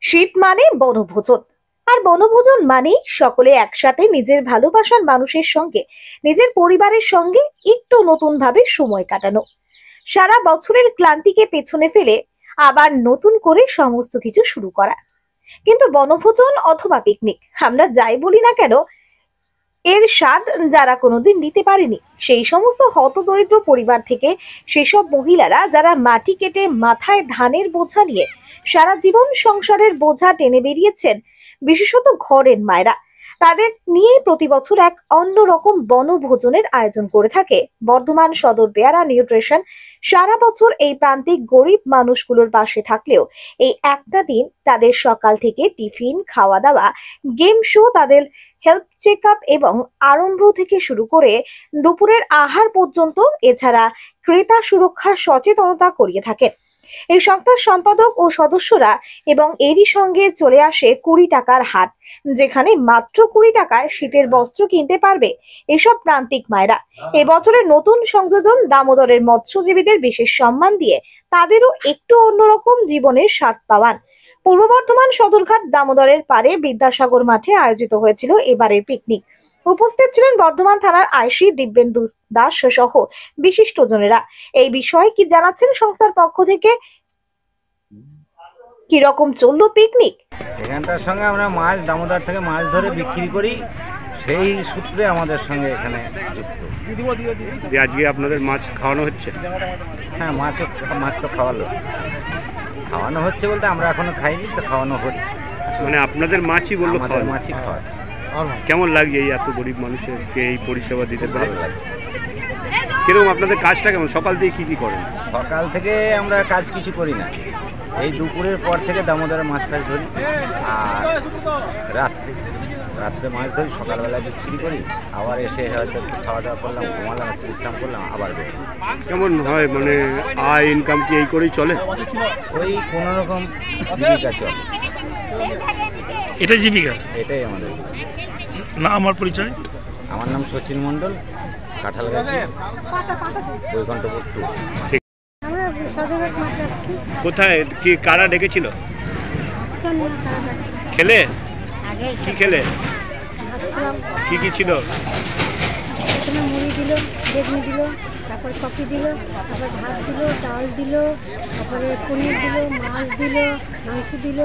শীত মানে বনভোজন। আর বনভোজন মানেই সকলে একসাথে নিজের ভালোবাসার মানুষের সঙ্গে, নিজের পরিবারের সঙ্গে একটু নতুন ভাবে সময় কাটানো, সারা বছরের ক্লান্তিকে পেছনে ফেলে আবার নতুন করে সমস্ত কিছু শুরু করা। কিন্তু বনভোজন অথবা পিকনিক আমরা যাই বলি না কেন, এর স্বাদ যারা কোনোদিন নিতে পারেনি, সেই সমস্ত হতদরিদ্র পরিবার থেকে সেসব মহিলারা যারা মাটি কেটে মাথায় ধানের বোঝা নিয়ে সারা জীবন সংসারের বোঝা টেনে বেরিয়েছেন, বিশেষত ঘরের মায়েরা, তাদের নিয়ে প্রতি বছর এক অন্যরকম বনভোজনের আয়োজন করে থাকে বর্ধমান সদর পেয়ারা নিউট্রিশন। সারা বছর এই প্রান্তিক গরিব মানুষগুলোর পাশে থাকলেও এই একটা দিন তাদের সকাল থেকে টিফিন, খাওয়া দাওয়া, গেম শো, তাদের হেলথ চেক আপ এবং আরম্ভ থেকে শুরু করে দুপুরের আহার পর্যন্ত, এছাড়া ক্রেতা সুরক্ষা সচেতনতা করিয়ে থাকেন এই সংস্থার সম্পাদক ও সদস্যরা। এবং এরই সঙ্গে চলে আসে 20 টাকার হাট, যেখানে মাত্র 20 টাকায় শীতের বস্ত্র কিনতে পারবে এসব প্রান্তিক মায়েরা। এবছরের নতুন সংযোজন দামোদরের মৎস্যজীবীদের বিশেষ সম্মান দিয়ে তাদেরও একটু অন্যরকম জীবনের স্বাদ পাওয়ান। পূর্ব বর্ধমান সদরঘাট দামোদরের পারে বিদ্যাসাগর মাঠে আয়োজিত হয়েছিল এবারের পিকনিক। উপস্থিত ছিলেন বর্ধমান থানার আইসি দিব্যেন্দু দাস সহ বিশিষ্টজনেরা। এই বিষয়ে কি জানাচ্ছেন সংস্থার পক্ষ থেকে, কি রকম চললো পিকনিক? এখানটার সঙ্গে আমরা মাছ দামোদর থেকে মাছ ধরে বিক্রি করি, সেই সূত্রে আমাদের সঙ্গে এখানে যুক্ত। আজকে আপনাদের মাছ খাওয়ানো হচ্ছে? হ্যাঁ, মাছ তো খাওয়ানো হচ্ছে বলতে আমরা এখনো খাইনি, তো খাওয়ানো হচ্ছে। মানে আপনাদের মাছই বললো? আমাদের মাছই খাওয়াচ্ছে। কেমন লাগছে এই এত গরিব মানুষকে এই পরিষেবা দিতে? ভালো লাগছে। কিরকম আপনাদের কাজটা কেমন? সকাল থেকে কি করেন? সকাল থেকে আমরা কাজ কিছু করি না, এই দুপুরের পর থেকে দামোদরে মাছ ধরি, আর রাত্রে মাছ ধরি, সকালবেলা বিক্রি করি, আবার এসে হয়তো একটু খাওয়া দাওয়া করলাম, ঘুমালাম, একটু বিশ্রাম করলাম, আবার বের। কেমন হয় মানে আয় ইনকাম কি এই করেই চলে? ওই কোনো রকম জীবিকা চলে। এটাই জীবিকা? এটাই আমাদের। না, আমার পরিচয়? আমার নাম সচিন মণ্ডল, কাঁঠালগাছি, বৈকুণ্ঠপুর 2। কোথায় কি কারা ডেকেছিল? খেলে কি খেলে? কি কি ছিল? মুড়ি দিল, বেগুনি দিল, তারপর কফি দিল, তারপর ভাত দিল, ডাল দিল, তারপরে পনির দিল, মাছ দিল, মাংস দিল,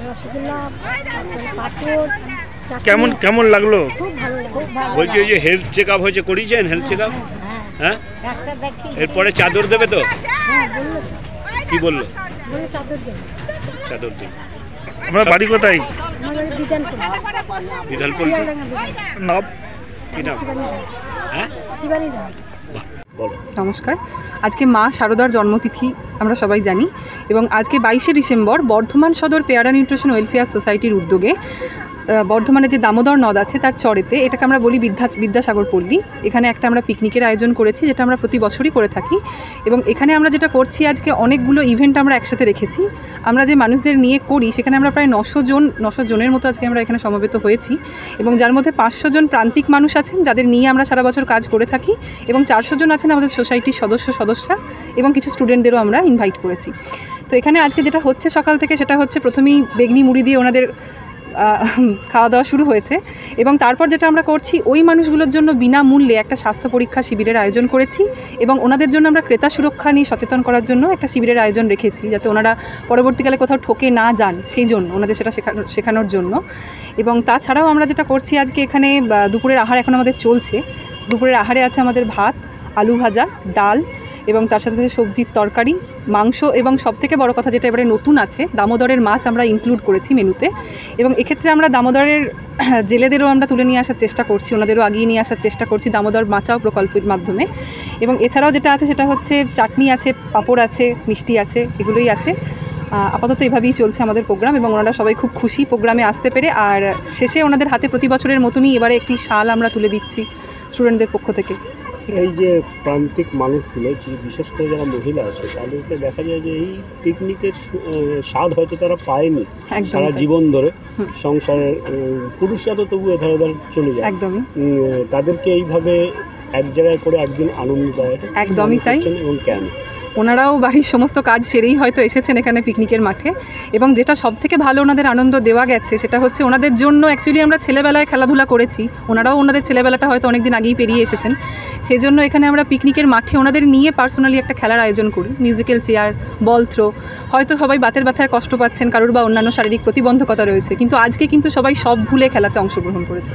রসগোল্লা, তারপরে পাঁপড়। কেমন লাগলো? খুব ভালো লাগলো। বলছি ওই যে হেলথ চেক আপ হয়েছে, করিয়েছেন হেলথ চেক আপ? হ্যাঁ, এরপরে চাদর দেবে তো? হ্যাঁ বললো। কি বললো? বললো চাদর দেবে। চাদর দেবে। আপনার বাড়ি কোথায়? আমার বাড়ি বিধানপুর। বিধানপুর নাম? কি নাম? হ্যাঁ, শিবানী ধাম। বলো। নমস্কার। আজকে মা শারদার জন্মতিথি আমরা সবাই জানি, এবং আজকে 22শে ডিসেম্বর বর্ধমান সদর পেয়ারা নিউট্রিশন ওয়েলফেয়ার সোসাইটির উদ্যোগে বর্ধমানে যে দামোদর নদ আছে তার চরেতে, এটাকে আমরা বলি বিদ্যাসাগর পল্লী, এখানে একটা আমরা পিকনিকের আয়োজন করেছি, যেটা আমরা প্রতি বছরই করে থাকি। এবং এখানে আমরা যেটা করছি, আজকে অনেকগুলো ইভেন্ট আমরা একসাথে রেখেছি। আমরা যে মানুষদের নিয়ে করি সেখানে আমরা প্রায় 900 জনের মতো আজকে আমরা এখানে সমবেত হয়েছি, এবং যার মধ্যে 500 জন প্রান্তিক মানুষ আছেন যাদের নিয়ে আমরা সারা বছর কাজ করে থাকি, এবং 400 জন আছেন আমাদের সোসাইটির সদস্যা, এবং কিছু স্টুডেন্টদেরও আমরা ইনভাইট করেছি। তো এখানে আজকে যেটা হচ্ছে সকাল থেকে, সেটা হচ্ছে প্রথমেই বেগনি মুড়ি দিয়ে ওনাদের খাওয়া দাওয়া শুরু হয়েছে, এবং তারপর যেটা আমরা করছি, ওই মানুষগুলোর জন্য বিনামূল্যে একটা স্বাস্থ্য পরীক্ষা শিবিরের আয়োজন করেছি, এবং ওনাদের জন্য আমরা ক্রেতা সুরক্ষা নিয়ে সচেতন করার জন্য একটা শিবিরের আয়োজন রেখেছি, যাতে ওনারা পরবর্তীকালে কোথাও ঠকে না যান, সেই জন্য ওনাদের সেটা শেখানোর জন্য। এবং তাছাড়াও আমরা যেটা করছি, আজকে এখানে দুপুরের আহার এখন আমাদের চলছে। দুপুরের আহারে আছে আমাদের ভাত, আলু ভাজা, ডাল, এবং তার সাথে সাথে সবজির তরকারি, মাংস, এবং সবথেকে বড় কথা যেটা এবারে নতুন আছে, দামোদরের মাছ আমরা ইনক্লুড করেছি মেনুতে। এবং এক্ষেত্রে আমরা দামোদরের জেলেদেরও আমরা তুলে নিয়ে আসার চেষ্টা করছি, ওনাদেরও আগিয়ে নিয়ে আসার চেষ্টা করছি দামোদর বাঁচাও প্রকল্পের মাধ্যমে। এবং এছাড়াও যেটা আছে সেটা হচ্ছে চাটনি আছে, পাঁপড় আছে, মিষ্টি আছে, এগুলোই আছে। আপাতত এভাবেই চলছে আমাদের প্রোগ্রাম, এবং ওনারা সবাই খুব খুশি প্রোগ্রামে আসতে পেরে। আর শেষে ওনাদের হাতে প্রতি বছরের মতনই এবারে একটি শাল আমরা তুলে দিচ্ছি স্টুডেন্টদের পক্ষ থেকে। এই যে প্রান্তিক মানুষগুলো, বিশেষ করে যারা মহিলা আছে, তাদেরকে দেখা যায় যে এই পিকনিকের স্বাদ হয়তো তারা পায়নি সারা জীবন ধরে সংসারের। পুরুষরা তো তবু এধার ওধার চলে যায়, একদমই। তাদেরকে এইভাবে এক জায়গায় করে একদিন আনন্দ দেয়, একদমই তাই। এবং কেন ওনারাও বাড়ির সমস্ত কাজ সেরেই হয়তো এসেছেন এখানে পিকনিকের মাঠে। এবং যেটা সবথেকে ভালো ওনাদের আনন্দ দেওয়া গেছে সেটা হচ্ছে ওনাদের জন্য অ্যাকচুয়ালি আমরা ছেলেবেলায় খেলাধুলা করেছি, ওনারাও ওনাদের ছেলেবেলাটা হয়তো অনেক দিন আগেই পেরিয়ে এসেছেন। সেই জন্য এখানে আমরা পিকনিকের মাঠে ওনাদের নিয়ে পার্সোনালি একটা খেলার আয়োজন করি, মিউজিক্যাল চেয়ার, বল থ্রো। হয়তো সবাই বাতের ব্যথায় কষ্ট পাচ্ছেন, কারোর বা অন্যান্য শারীরিক প্রতিবন্ধকতা রয়েছে, কিন্তু আজকে কিন্তু সবাই সব ভুলে খেলাতে অংশগ্রহণ করেছে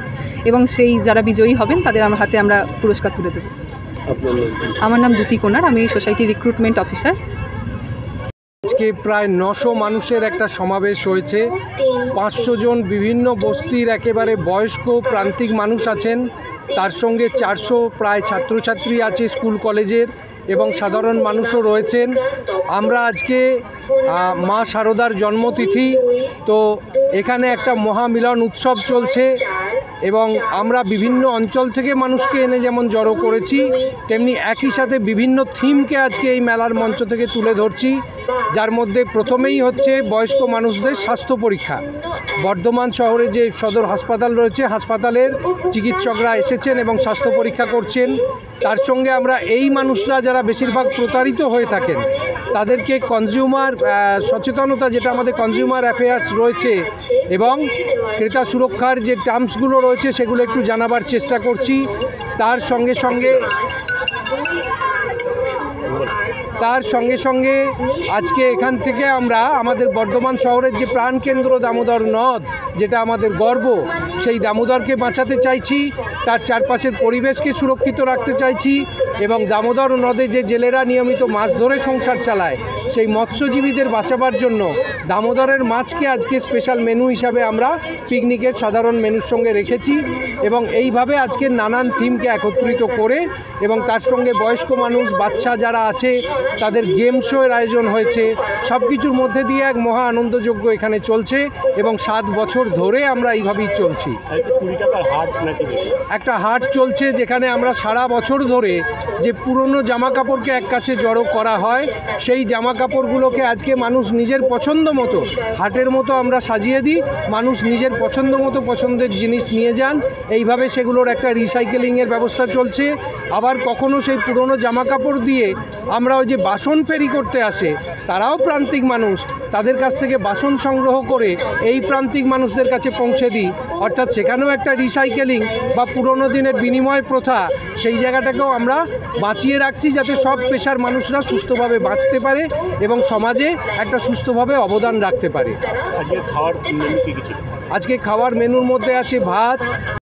এবং সেই যারা বিজয়ী হবেন তাদের আমার হাতে আমরা পুরস্কার তুলে দেবো। আমার নাম দ্যুতি কোনার, আমি এই সোসাইটির রিক্রুটমেন্ট অফিসার। আজকে প্রায় 900 মানুষের একটা সমাবেশ হয়েছে। 500 জন বিভিন্ন বস্তির একেবারে বয়স্ক প্রান্তিক মানুষ আছেন, তার সঙ্গে 400 প্রায় ছাত্রছাত্রী আছে স্কুল কলেজের এবং সাধারণ মানুষও রয়েছেন। আমরা আজকে মা শারদার জন্মতিথি, তো এখানে একটা মহামিলন উৎসব চলছে এবং আমরা বিভিন্ন অঞ্চল থেকে মানুষকে এনে যেমন জড়ো করেছি, তেমনি একই সাথে বিভিন্ন থিমকে আজকে এই মেলার মঞ্চ থেকে তুলে ধরছি, যার মধ্যে প্রথমেই হচ্ছে বয়স্ক মানুষদের স্বাস্থ্য পরীক্ষা। বর্ধমান শহরে যে সদর হাসপাতাল রয়েছে, হাসপাতালের চিকিৎসকরা এসেছেন এবং স্বাস্থ্য পরীক্ষা করছেন। তার সঙ্গে আমরা এই মানুষরা যারা বেশিরভাগ প্রতারিত হয়ে থাকেন তাদেরকে কনজিউমার সচেতনতা, যেটা আমাদের কনজিউমার অ্যাফেয়ার্স রয়েছে এবং ক্রেতা সুরক্ষার যে টার্মসগুলো রয়েছে সেগুলো একটু জানাবার চেষ্টা করছি। তার সঙ্গে সঙ্গে আজকে এখান থেকে আমরা আমাদের বর্ধমান শহরের যে প্রাণকেন্দ্র দামোদর নদ, যেটা আমাদের গর্ব, সেই দামোদরকে বাঁচাতে চাইছি, তার চারপাশের পরিবেশকে সুরক্ষিত রাখতে চাইছি এবং দামোদর নদে যে জেলেরা নিয়মিত মাছ ধরে সংসার চালায় সেই মৎস্যজীবীদের বাঁচাবার জন্য দামোদরের মাছকে আজকে স্পেশাল মেনু হিসাবে আমরা পিকনিকের সাধারণ মেনুর সঙ্গে রেখেছি এবং এইভাবে আজকে নানান থিমকে একত্রিত করে এবং তার সঙ্গে বয়স্ক মানুষ, বাচ্চা যারা আছে তাদের গেম শোয়ের আয়োজন হয়েছে। সব কিছুর মধ্যে দিয়ে এক মহা আনন্দযজ্ঞ এখানে চলছে এবং 7 বছর ধরে আমরা এইভাবেই চলছি। একটা হাট চলছে যেখানে আমরা সারা বছর ধরে যে পুরনো জামা কাপড়কে এক কাছে জড়ো করা হয়, সেই জামা কাপড়গুলোকে আজকে মানুষ নিজের পছন্দ মতো হাটের মতো আমরা সাজিয়ে দিই, মানুষ নিজের পছন্দ মতো পছন্দের জিনিস নিয়ে যান। এইভাবে সেগুলোর একটা রিসাইকেলিংয়ের ব্যবস্থা চলছে। আবার কখনো সেই পুরনো জামা কাপড় দিয়ে আমরা ওই যে বাসন ফেরি করতে আসে, তারাও প্রান্তিক মানুষ, তাদের কাছ থেকে বাসন সংগ্রহ করে এই প্রান্তিক মানুষদের কাছে পৌঁছে দিই। অর্থাৎ সেখানেও একটা রিসাইকেলিং বা পুরনো দিনের বিনিময় প্রথা, সেই জায়গাটাকেও আমরা বাঁচিয়ে রাখছি যাতে সব পেশার মানুষরা সুস্থভাবে বাঁচতে পারে এবং সমাজে একটা সুস্থভাবে অবদান রাখতে পারে। আজকে খাওয়ার মেনুর মধ্যে আছে ভাত,